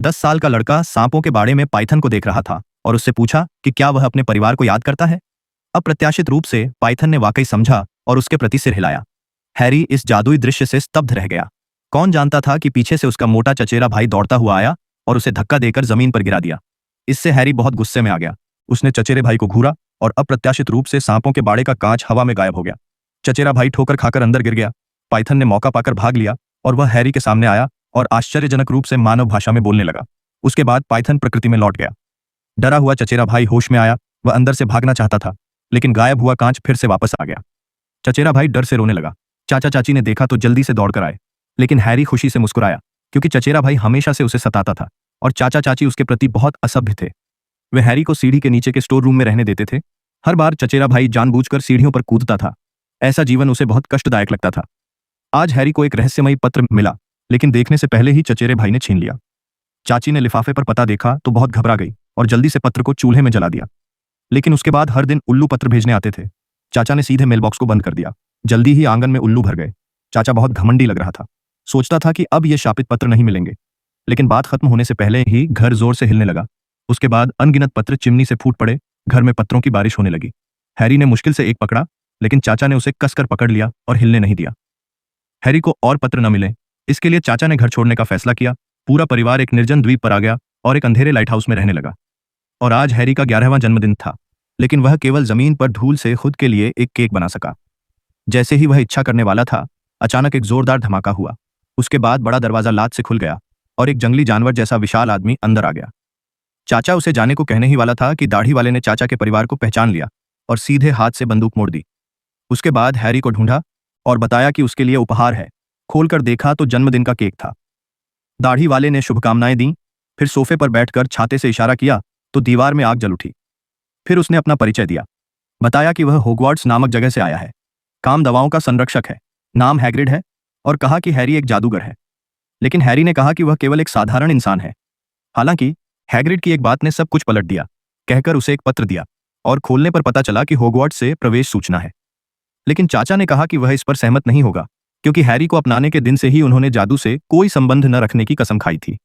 10 साल का लड़का सांपों के बाड़े में पाइथन को देख रहा था और उससे पूछा कि क्या वह अपने परिवार को याद करता है। अप्रत्याशित रूप से पाइथन ने वाकई समझा और उसके प्रति सिर हिलाया। हैरी इस जादुई दृश्य से स्तब्ध रह गया। कौन जानता था कि पीछे से उसका मोटा चचेरा भाई दौड़ता हुआ आया और उसे धक्का देकर जमीन पर गिरा दिया। इससे हैरी बहुत गुस्से में आ गया। उसने चचेरे भाई को घूरा और अप्रत्याशित रूप से सांपों के बाड़े का कांच हवा में गायब हो गया। चचेरा भाई ठोकर खाकर अंदर गिर गया। पाइथन ने मौका पाकर भाग लिया और वह हैरी के सामने आया और आश्चर्यजनक रूप से मानव भाषा में बोलने लगा। उसके बाद पाइथन प्रकृति में लौट गया। डरा हुआ चचेरा भाई होश में आया। वह अंदर से भागना चाहता था, लेकिन गायब हुआ कांच फिर से वापस आ गया। चचेरा भाई डर से रोने लगा। चाचा चाची ने देखा तो जल्दी से दौड़कर आए, लेकिन हैरी खुशी से मुस्कुराया क्योंकि चचेरा भाई हमेशा से उसे सताता था और चाचा चाची उसके प्रति बहुत असभ्य थे। वे हैरी को सीढ़ी के नीचे के स्टोर रूम में रहने देते थे। हर बार चचेरा भाई जानबूझकर सीढ़ियों पर कूदता था। ऐसा जीवन उसे बहुत कष्टदायक लगता था। आज हैरी को एक रहस्यमयी पत्र मिला, लेकिन देखने से पहले ही चचेरे भाई ने छीन लिया। चाची ने लिफाफे पर पता देखा तो बहुत घबरा गई और जल्दी से पत्र को चूल्हे में जला दिया। लेकिन उसके बाद हर दिन उल्लू पत्र भेजने आते थे। चाचा ने सीधे मेलबॉक्स को बंद कर दिया। जल्दी ही आंगन में उल्लू भर गए। चाचा बहुत घमंडी लग रहा था। सोचता था कि अब ये शापित पत्र नहीं मिलेंगे, लेकिन बात खत्म होने से पहले ही घर जोर से हिलने लगा। उसके बाद अनगिनत पत्र चिमनी से फूट पड़े। घर में पत्रों की बारिश होने लगी। हैरी ने मुश्किल से एक पकड़ा, लेकिन चाचा ने उसे कसकर पकड़ लिया और हिलने नहीं दिया। हैरी को और पत्र न मिले, इसके लिए चाचा ने घर छोड़ने का फैसला किया। पूरा परिवार एक निर्जन द्वीप पर आ गया और एक अंधेरे लाइट हाउस में रहने लगा। और आज हैरी का 11वां जन्मदिन था, लेकिन वह केवल जमीन पर धूल से खुद के लिए एक केक बना सका। जैसे ही वह इच्छा करने वाला था, अचानक एक जोरदार धमाका हुआ। उसके बाद बड़ा दरवाजा लात से खुल गया और एक जंगली जानवर जैसा विशाल आदमी अंदर आ गया। चाचा उसे जाने को कहने ही वाला था कि दाढ़ी वाले ने चाचा के परिवार को पहचान लिया और सीधे हाथ से बंदूक मोड़ दी। उसके बाद हैरी को ढूंढा और बताया कि उसके लिए उपहार है। खोलकर देखा तो जन्मदिन का केक था। दाढ़ी वाले ने शुभकामनाएं दी, फिर सोफे पर बैठकर छाते से इशारा किया तो दीवार में आग जल उठी। फिर उसने अपना परिचय दिया, बताया कि वह होगवार्ट्स नामक जगह से आया है, काम दवाओं का संरक्षक है, नाम हैग्रिड है, और कहा कि हैरी एक जादूगर है। लेकिन हैरी ने कहा कि वह केवल एक साधारण इंसान है। हालांकि हैग्रिड की एक बात ने सब कुछ पलट दिया। कहकर उसे एक पत्र दिया और खोलने पर पता चला कि होगवार्ट्स से प्रवेश सूचना है। लेकिन चाचा ने कहा कि वह इस पर सहमत नहीं होगा, क्योंकि हैरी को अपनाने के दिन से ही उन्होंने जादू से कोई संबंध न रखने की कसम खाई थी।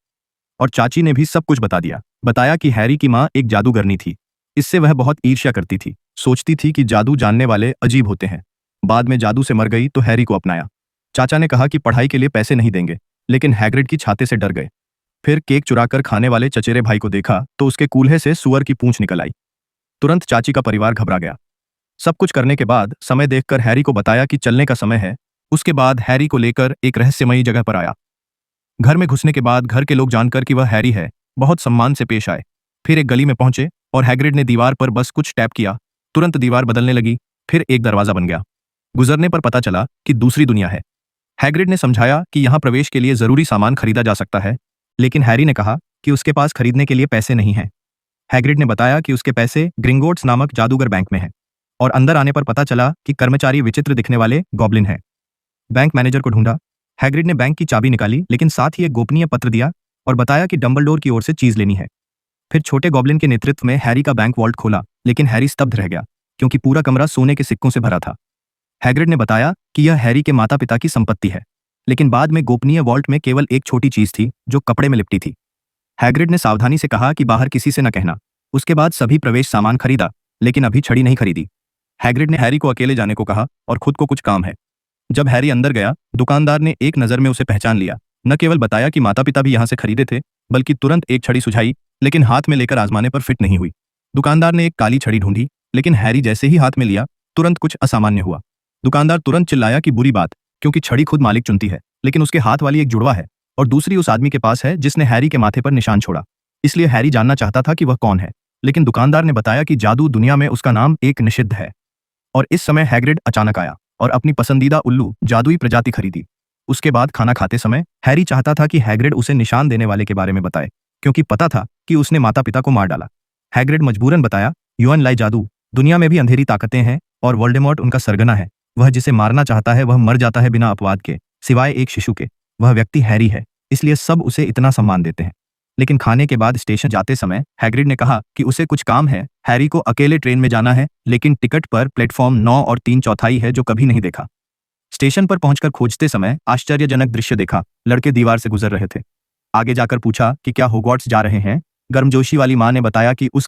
और चाची ने भी सब कुछ बता दिया। बताया कि हैरी की माँ एक जादूगरनी थी। इससे वह बहुत ईर्ष्या करती थी, सोचती थी कि जादू जानने वाले अजीब होते हैं। बाद में जादू से मर गई तो हैरी को अपनाया। चाचा ने कहा कि पढ़ाई के लिए पैसे नहीं देंगे, लेकिन हैग्रिड की छाते से डर गए। फिर केक चुराकर खाने वाले चचेरे भाई को देखा तो उसके कूल्हे से सुअर की पूंछ निकल आई। तुरंत चाची का परिवार घबरा गया। सब कुछ करने के बाद समय देखकर हैरी को बताया कि चलने का समय है। उसके बाद हैरी को लेकर एक रहस्यमयी जगह पर आया। घर में घुसने के बाद घर के लोग जानकर कि वह हैरी है, बहुत सम्मान से पेश आए। फिर एक गली में पहुंचे और हैग्रिड ने दीवार पर बस कुछ टैप किया। तुरंत दीवार बदलने लगी। फिर एक दरवाजा बन गया। गुजरने पर पता चला कि दूसरी दुनिया है। हैग्रिड ने समझाया कि यहाँ प्रवेश के लिए जरूरी सामान खरीदा जा सकता है, लेकिन हैरी ने कहा कि उसके पास खरीदने के लिए पैसे नहीं हैं। हैग्रिड ने बताया कि उसके पैसे ग्रिंगोट्स नामक जादूगर बैंक में हैं, और अंदर आने पर पता चला कि कर्मचारी विचित्र दिखने वाले गॉब्लिन हैं। बैंक मैनेजर को ढूंढा। हैग्रिड ने बैंक की चाबी निकाली, लेकिन साथ ही एक गोपनीय पत्र दिया और बताया कि डंबलडोर की ओर से चीज लेनी है। फिर छोटे गॉब्लिन के नेतृत्व में हैरी का बैंक वॉल्ट खोला, लेकिन हैरी स्तब्ध रह गया क्योंकि पूरा कमरा सोने के सिक्कों से भरा था। हैग्रिड ने बताया कि यह हैरी के माता पिता की संपत्ति है, लेकिन बाद में गोपनीय वॉल्ट में केवल एक छोटी चीज थी जो कपड़े में लिपटी थी। हैग्रिड ने सावधानी से कहा कि बाहर किसी से न कहना। उसके बाद सभी प्रवेश सामान खरीदा, लेकिन अभी छड़ी नहीं खरीदी। हैग्रिड ने हैरी को अकेले जाने को कहा और खुद को कुछ काम है। जब हैरी अंदर गया, दुकानदार ने एक नजर में उसे पहचान लिया। न केवल बताया कि माता पिता भी यहाँ से खरीदे थे, बल्कि तुरंत एक छड़ी सुझाई, लेकिन हाथ में लेकर आजमाने पर फिट नहीं हुई। दुकानदार ने एक काली छड़ी ढूंढी, लेकिन हैरी जैसे ही हाथ में लिया, तुरंत कुछ असामान्य हुआ। दुकानदार तुरंत चिल्लाया कि बुरी बात, क्योंकि छड़ी खुद मालिक चुनती है, लेकिन उसके हाथ वाली एक जुड़वा है और दूसरी उस आदमी के पास है जिसने हैरी के माथे पर निशान छोड़ा। इसलिए हैरी जानना चाहता था कि वह कौन है, लेकिन दुकानदार ने बताया कि जादू दुनिया में उसका नाम एक निषिद्ध है। और इस समय हैग्रिड अचानक आया और अपनी पसंदीदा उल्लू जादुई प्रजाति खरीदी। उसके बाद खाना खाते समय हैरी चाहता था कि हैग्रिड उसे निशान देने वाले के बारे में बताए, क्योंकि पता था कि उसने माता पिता को मार डाला। हैग्रिड मजबूरन बताया, युएन लाई जादू, दुनिया में भी अंधेरी ताकतें हैं और वोल्डेमॉर्ट उनका सरगना है। वह जिसे मारना चाहता है वह मर जाता है बिना अपवाद के, सिवाय एक शिशु के। वह व्यक्ति हैरी है, इसलिए सब उसे इतना सम्मान देते हैं। लेकिन खाने के बाद स्टेशन जाते समय हैग्रिड ने कहा कि उसे कुछ काम है। हैरी को अकेले ट्रेन में जाना है, लेकिन टिकट पर प्लेटफॉर्म 9 और 3/4 है जो कभी नहीं देखा। स्टेशन पर पहुंचकर खोजते समय आश्चर्यजनक दृश्य देखा। लड़के दीवार से गुजर रहे थे। आगे जाकर पूछा कि क्या हॉगवर्ट्स जा रहे हैं। गर्मजोशी वाली माँ ने बताया कि उस